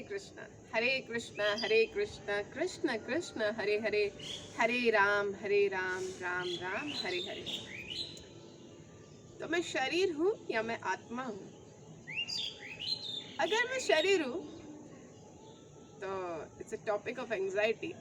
कृष्णा हरे कृष्णा कृष्ण कृष्ण हरे हरे, हरे राम राम राम हरे हरे। तो मैं शरीर हूँ या मैं आत्मा हूँ? अगर मैं शरीर हूँ तो it's a topic of anxiety,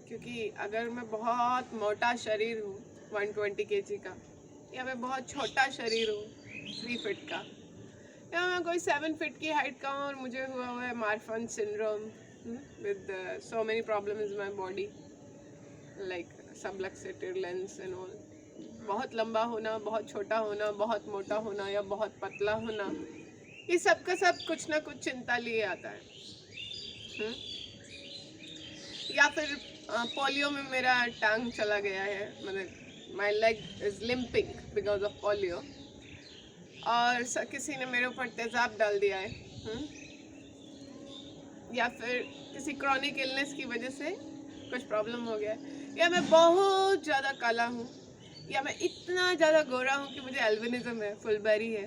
क्योंकि अगर मैं बहुत मोटा शरीर हूँ 120 kg का, या मैं बहुत छोटा शरीर हूँ 3 फीट का, या मैं कोई 7 फीट की हाइट का हूँ और मुझे हुआ है Marfan syndrome with so many problem in my body like subluxated lens and all, बहुत लंबा होना, बहुत छोटा होना, बहुत मोटा होना या बहुत पतला होना, ये सब का सब कुछ ना कुछ चिंता लिए आता है। या फिर पोलियो में मेरा टांग चला गया है, मतलब my leg is limping because of polio, और किसी ने मेरे ऊपर तेजाब डाल दिया है, या फिर किसी क्रॉनिक इलनेस की वजह से कुछ प्रॉब्लम हो गया है, या मैं बहुत ज़्यादा काला हूँ, या मैं इतना ज़्यादा गोरा हूँ कि मुझे एल्बिनिज्म है, फुलबेरी है।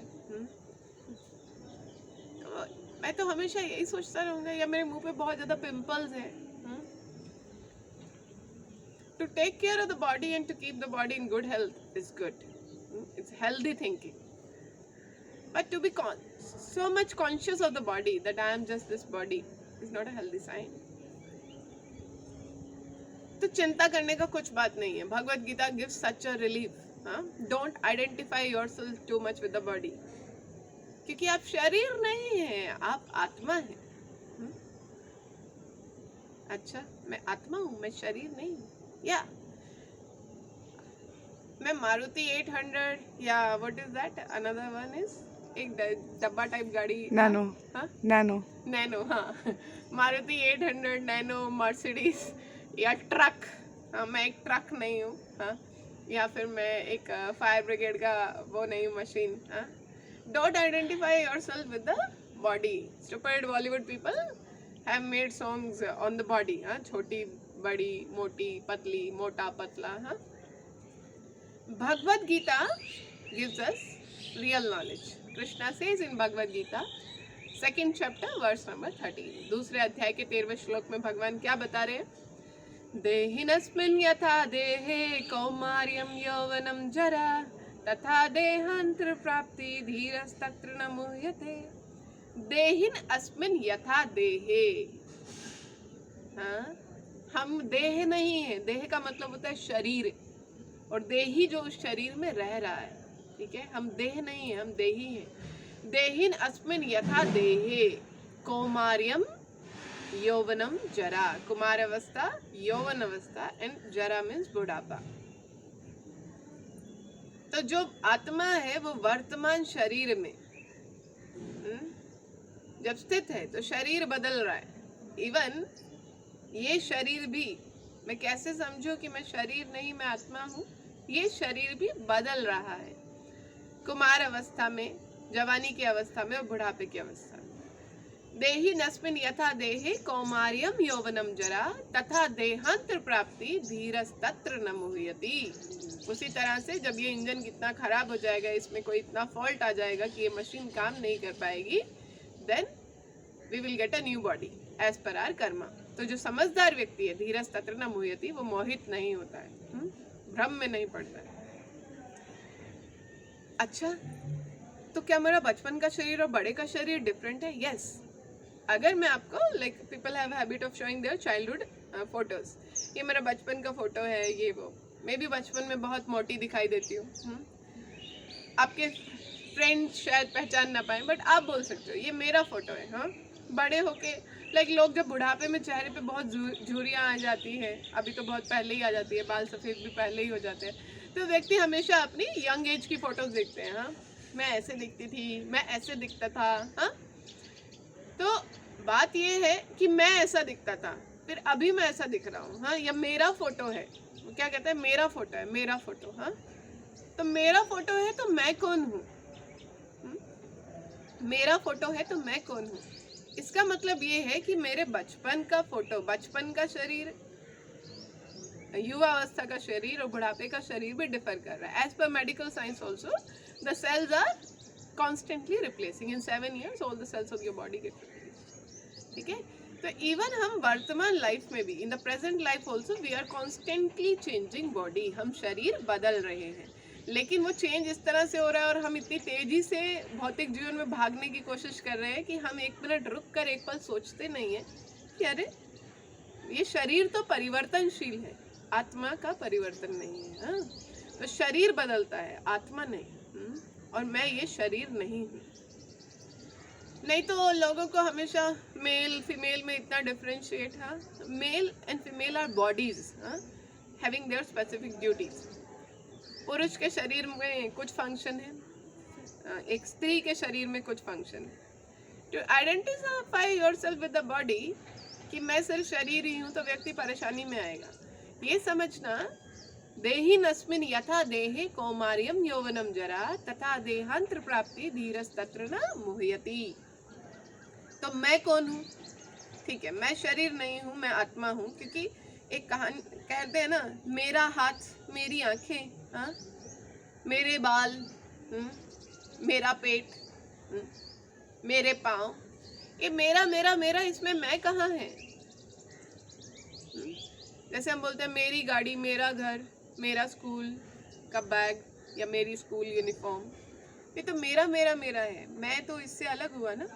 तो मैं तो हमेशा यही सोचता रहूँगा, या मेरे मुंह पे बहुत ज़्यादा पिंपल्स हैं। To take care of the body and to keep the body in good health is good. It's healthy thinking. But to be so much conscious of the body that I am just this body is not a healthy sign. तो चिंता करने का कुछ बात नहीं है। Bhagavad Gita gives such a relief. Don't identify yourself too much with the body. क्योंकि आप शरीर नहीं हैं, आप आत्मा हैं। अच्छा, मैं आत्मा हूँ, मैं शरीर नहीं हूँ। या मैं मारुति 800 या what is that another one is एक डब्बा टाइप गाड़ी, नैनो। नैनो, हाँ, मारुति 800, नैनो, मर्सिडीज या ट्रक। मैं एक ट्रक नहीं हूँ। या फिर मैं एक फायर ब्रिगेड का वो नहीं हूँ, machine. Don't identify yourself with the body. Stupid Bollywood people have made songs on the body. छोटी बड़ी, मोटी पतली, मोटा पतला। Bhagavad Gita gives us real knowledge. Krishna says in Bhagavad Gita, 2nd chapter, verse number 13. दूसरे अध्याय के 13वें श्लोक में भगवान क्या बता रहे हैं? देहिनस्मिन् यथा देहे कौमार्यं यौवनं जरा तथा देहांतर प्राप्ति धीरस्तत्र न मुह्यते। देहिन अस्मिन् यथा देहे। हम देह नहीं है। देह का मतलब होता है शरीर, और देही जो उस शरीर में रह रहा है। ठीक है, हम देह नहीं है, हम देही हैं। देहिन अस्मिन यथा देहे कौमार्यम यौवनम जरा। कुमार अवस्था, यौवन अवस्था, एंड जरा मीन्स बुढ़ापा। तो जो आत्मा है वो वर्तमान शरीर में जब स्थित है तो शरीर बदल रहा है। इवन ये शरीर भी, मैं कैसे समझूं कि मैं शरीर नहीं, मैं आत्मा हूँ? ये शरीर भी बदल रहा है, कुमार अवस्था में, जवानी की अवस्था में और बुढ़ापे की अवस्था में। देहि नस्मिन यथा देहे कौमार्यम यौवनम जरा तथा देहांतर प्राप्ति धीरस्तत्र न मुह्यति। उसी तरह से जब ये इंजन कितना खराब हो जाएगा, इसमें कोई इतना फॉल्ट आ जाएगा कि ये मशीन काम नहीं कर पाएगी, then we will get a new body as per our karma. तो जो समझदार व्यक्ति है, धीरज तत्र न मुह्यति, वो मोहित नहीं होता है, भ्रम में नहीं पड़ता है। अच्छा, तो क्या मेरा बचपन का शरीर और बड़े का शरीर डिफरेंट है? यस। अगर मैं आपको, like people have habit of showing their childhood photos, ये मेरा बचपन का फोटो है, ये वो। मैं भी बचपन में बहुत मोटी दिखाई देती हूँ। आपके फ्रेंड्स शायद पहचान ना पाए, बट आप बोल सकते हो ये मेरा फोटो है। बड़े होके लाइक लोग जब बुढ़ापे में चेहरे पे बहुत झुर्रियाँ आ जाती है, अभी तो बहुत पहले ही आ जाती है, बाल सफ़ेद भी पहले ही हो जाते हैं, तो व्यक्ति हमेशा अपनी यंग एज की फ़ोटोज़ देखते हैं। मैं ऐसे दिखती थी, मैं ऐसे दिखता था। तो बात ये है कि मैं ऐसा दिखता था, फिर अभी मैं ऐसा दिख रहा हूँ। यह मेरा फ़ोटो है। वो क्या कहते हैं? मेरा फ़ोटो है, मेरा फ़ोटो। तो मेरा फ़ोटो है तो मैं कौन हूँ? मेरा फ़ोटो है तो मैं कौन हूँ? इसका मतलब ये है कि मेरे बचपन का फोटो, बचपन का शरीर, युवा अवस्था का शरीर और बुढ़ापे का शरीर भी डिफर कर रहा है। As per medical science also the cells are constantly replacing. In 7 years all the cells of your body get replaced. ठीक है। तो इवन हम वर्तमान लाइफ में भी, in the present life also, we are constantly changing body, हम शरीर बदल रहे हैं, लेकिन वो चेंज इस तरह से हो रहा है और हम इतनी तेजी से भौतिक जीवन में भागने की कोशिश कर रहे हैं कि हम एक मिनट रुक कर एक पल सोचते नहीं है कि अरे ये शरीर तो परिवर्तनशील है, आत्मा का परिवर्तन नहीं है। हाँ, तो शरीर बदलता है, आत्मा नहीं। और मैं ये शरीर नहीं हूँ। नहीं तो लोगों को हमेशा मेल फीमेल में इतना डिफरेंशिएट, हाँ, male and female are bodies having their specific duties. पुरुष के शरीर में कुछ फंक्शन है, एक स्त्री के शरीर में कुछ फंक्शन है। To identify yourself with the body कि मैं सिर्फ शरीर ही हूँ, तो व्यक्ति परेशानी में आएगा। ये समझना, देहि नस्मिन यथा देहे कौमार्यम यौवनम जरा तथा देहांतर प्राप्ति धीरस तत्र न मुह्यति। तो मैं कौन हूँ? ठीक है, मैं शरीर नहीं हूँ, मैं आत्मा हूँ। क्योंकि एक कहानी कहते हैं ना, मेरा हाथ, मेरी आंखें, हाँ, मेरे बाल, मेरा पेट, मेरे पाँव, ये मेरा मेरा मेरा, इसमें मैं कहाँ है? जैसे हम बोलते हैं मेरी गाड़ी, मेरा घर, मेरा स्कूल का बैग या मेरी स्कूल यूनिफॉर्म, ये तो मेरा मेरा मेरा है। मैं तो इससे अलग हुआ ना।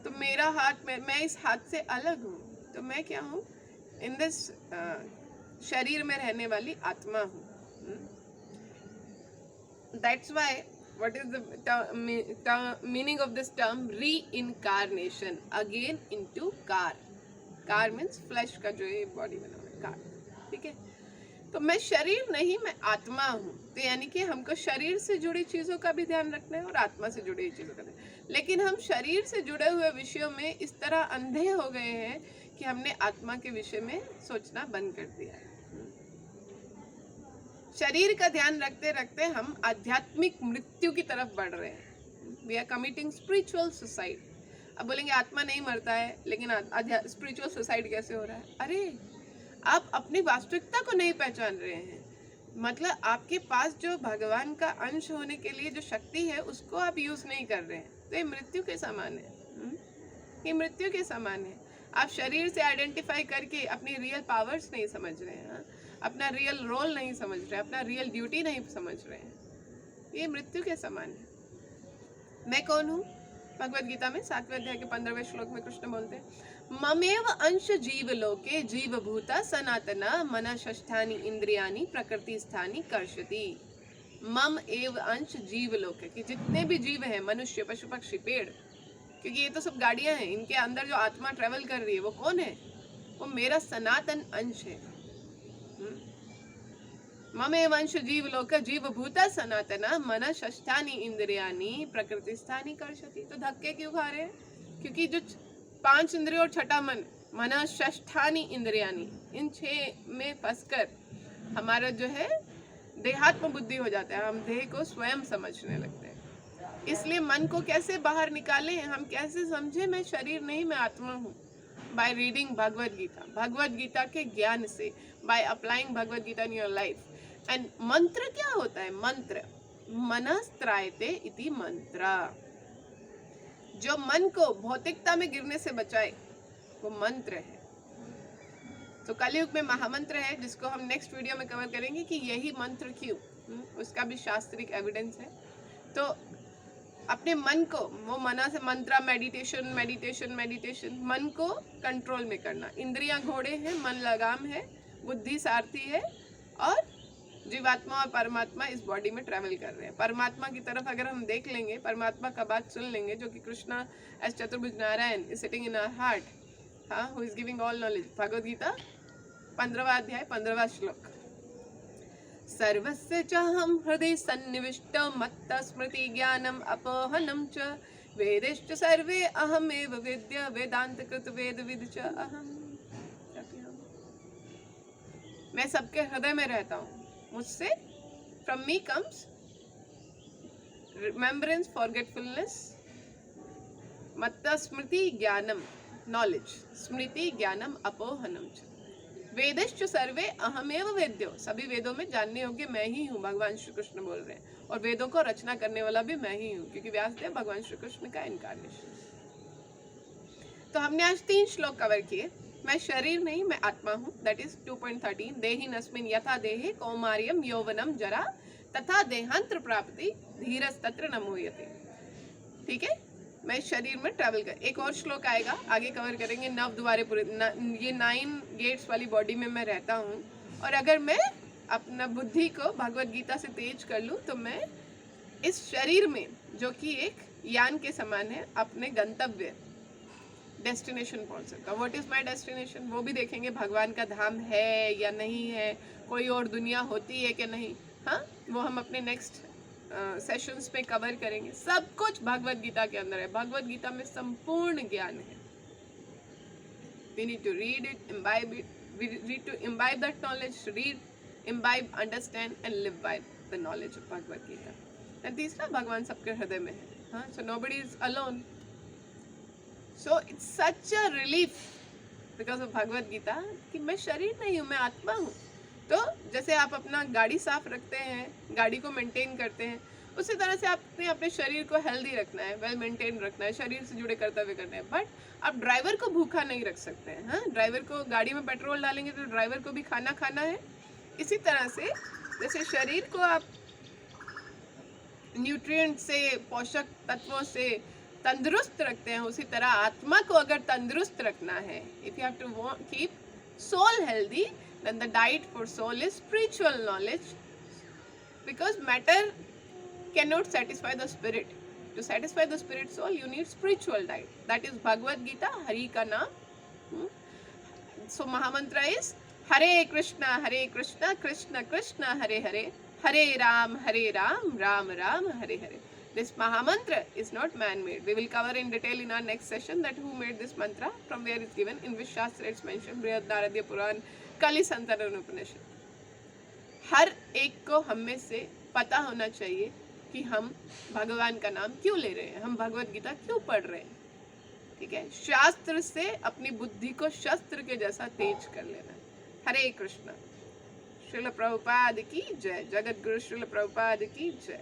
तो मेरा हाथ, मैं इस हाथ से अलग हूँ। तो मैं क्या हूँ? इन दिस शरीर में रहने वाली आत्मा हूँ। That's why what is the meaning of this term reincarnation, again into car. car means flesh का जो ये बॉडी बना हुआ है, कार, ठीक है। तो मैं शरीर नहीं, मैं आत्मा हूँ। तो यानी कि हमको शरीर से जुड़ी चीज़ों का भी ध्यान रखना है और आत्मा से जुड़ी चीज़ों का ध्यान। लेकिन हम शरीर से जुड़े हुए विषयों में इस तरह अंधे हो गए हैं कि हमने आत्मा के विषय में सोचना बंद कर दिया है। शरीर का ध्यान रखते रखते हम आध्यात्मिक मृत्यु की तरफ बढ़ रहे हैं। We are committing spiritual suicide. अब बोलेंगे आत्मा नहीं मरता है, लेकिन स्पिरिचुअल सुसाइड कैसे हो रहा है? अरे आप अपनी वास्तविकता को नहीं पहचान रहे हैं। मतलब आपके पास जो भगवान का अंश होने के लिए जो शक्ति है, उसको आप यूज नहीं कर रहे हैं। तो ये मृत्यु के समान है। ये मृत्यु के समान है। आप शरीर से आइडेंटिफाई करके अपनी रियल पावर्स नहीं समझ रहे हैं, अपना रियल रोल नहीं समझ रहे, अपना रियल ड्यूटी नहीं समझ रहे हैं। ये मृत्यु के समान है। मैं कौन हूँ? भगवद गीता में 7वें अध्याय के 15वें श्लोक में कृष्ण बोलते हैं, ममेव अंश जीव लोके जीव भूता सनातना मन षष्ठानि इंद्रियानि प्रकृति स्थानी कर्षति। मम एव अंश जीव लोके, कि जितने भी जीव हैं, मनुष्य, पशु पक्षी, पेड़, क्योंकि ये तो सब गाड़ियां हैं, इनके अंदर जो आत्मा ट्रेवल कर रही है वो कौन है? वो मेरा सनातन अंश है। ममे वंश जीव लोक जीव भूता सनातना मन षष्ठानि इंद्रियानि प्रकृति स्थानी कर्षति। तो धक्के क्यों खा रहे हैं? क्योंकि जो 5 इंद्रिय और छठा मन षष्ठानि इंद्रियानि, इन 6 में फंसकर हमारा जो है देहात्म बुद्धि हो जाता है। हम देह को स्वयं समझने लगते हैं। इसलिए मन को कैसे बाहर निकालें? हम कैसे समझे मैं शरीर नहीं, मैं आत्मा हूँ? बाय रीडिंग भगवद गीता, भगवद गीता के ज्ञान से, by applying Bhagavad Gita in your life. And मंत्र क्या होता है? मंत्र मनस्त्रायते इति मंत्र, जो मन को भौतिकता में गिरने से बचाए, वो मंत्र है। तो कलयुग में महामंत्र है, जिसको हम नेक्स्ट वीडियो में कवर करेंगे कि यही मंत्र क्यों, उसका भी शास्त्रिक एविडेंस है। तो अपने मन को, वो मना से मंत्रा, मेडिटेशन मेडिटेशन मेडिटेशन, मन को कंट्रोल में करना। इंद्रियां घोड़े हैं, मन लगाम है, बुद्धि सारथी है, और जीवात्मा और परमात्मा इस बॉडी में ट्रैवल कर रहे हैं। परमात्मा की तरफ अगर हम देख लेंगे, परमात्मा का बात सुन लेंगे, जो कि Krishna as Chaturbhuj Narayan is sitting in our heart, हाँ, who is giving all knowledge. Bhagavad Gita 15वां अध्याय 15वां श्लोक, सर्वस्य चाहं हृदय सन्निविष्ट मत्त स्मृति ज्ञानम अपोहनम च वेदेश्च सर्वे अहमेव वेद्य वेदांत कृत वेद विद च अहम। मैं सबके हृदय में रहता हूँ, मुझसे from me comes remembrance, forgetfulness, मत्त स्मृति ज्ञानम, नॉलेज, स्मृति ज्ञानम अपोहनम च वेदेश्च सर्वे अहमेव वेद्यो, सभी वेदों में जानने योग्य मैं ही हूँ, भगवान श्री कृष्ण बोल रहे हैं। और वेदों को रचना करने वाला भी मैं ही हूँ, क्योंकि व्यासदेव भगवान श्री कृष्ण का इनकारनेशन। तो हमने आज 3 श्लोक कवर किए। मैं शरीर नहीं, मैं आत्मा हूँ, दैट इज 2.13। देहिनस्मिन् यथा देहे कौमार्यम यौवनम जरा तथा देहांतर प्राप्ति धीरस्तत्र न मुह्यते। ठीक है, मैं शरीर में ट्रैवल कर, एक और श्लोक आएगा आगे कवर करेंगे। नव द्वारे पूरे ये 9 गेट्स वाली बॉडी में मैं रहता हूँ, और अगर मैं अपना बुद्धि को भगवत गीता से तेज कर लूँ तो मैं इस शरीर में, जो कि एक यान के समान है, अपने गंतव्य डेस्टिनेशन पहुंच सकता। व्हाट इज माय डेस्टिनेशन, वो भी देखेंगे। भगवान का धाम है या नहीं है, कोई और दुनिया होती है कि नहीं, हाँ, वो हम अपने नेक्स्ट सेशंस में कवर करेंगे। सब कुछ भगवत गीता के अंदर है। भगवत गीता में संपूर्ण ज्ञान है। We need to read it, imbibe it. We need to imbibe that knowledge, read, imbibe, understand and live by the knowledge of Bhagavad Gita. And तीसरा, भगवान सबके हृदय में है, हाँ, so nobody is alone. So it's such a relief because of Bhagavad Gita कि मैं शरीर नहीं हूँ, मैं आत्मा हूँ। तो जैसे आप अपना गाड़ी साफ रखते हैं, गाड़ी को मेंटेन करते हैं, उसी तरह से आपने अपने शरीर को हेल्दी रखना है, वेल मेंटेन रखना है, शरीर से जुड़े कर्तव्य करने हैं। बट आप ड्राइवर को भूखा नहीं रख सकते हैं। हाँ, ड्राइवर को, गाड़ी में पेट्रोल डालेंगे तो ड्राइवर को भी खाना खाना है। इसी तरह से जैसे शरीर को आप न्यूट्रिएंट से, पोषक तत्वों से तंदुरुस्त रखते हैं, उसी तरह आत्मा को अगर तंदुरुस्त रखना है, if you have to keep soul healthy, then the diet for soul is spiritual knowledge, because matter cannot satisfy the spirit. To satisfy the spirit soul, you need spiritual diet. That is Bhagavad Gita, Hari ka naam. So Mahamantra is Hare Krishna, Krishna Krishna, Hare Hare, Hare Ram, Ram Ram, Hare Hare. This Mahamantra is not man-made. We will cover in detail in our next session that who made this mantra, from where it's given, in which Shastra it's mentioned, Brihad Naradya Puran, Kali Santaran Upanishad. हर एक को हम में से पता होना चाहिए कि हम भगवान का नाम क्यों ले रहे हैं, हम भगवत गीता क्यों पढ़ रहे हैं। ठीक है, शास्त्र से अपनी बुद्धि को शस्त्र के जैसा तेज कर लेना। हरे कृष्णा। श्रील प्रभुपाद की जय। जगत गुरु श्रील प्रभुपाद की जय।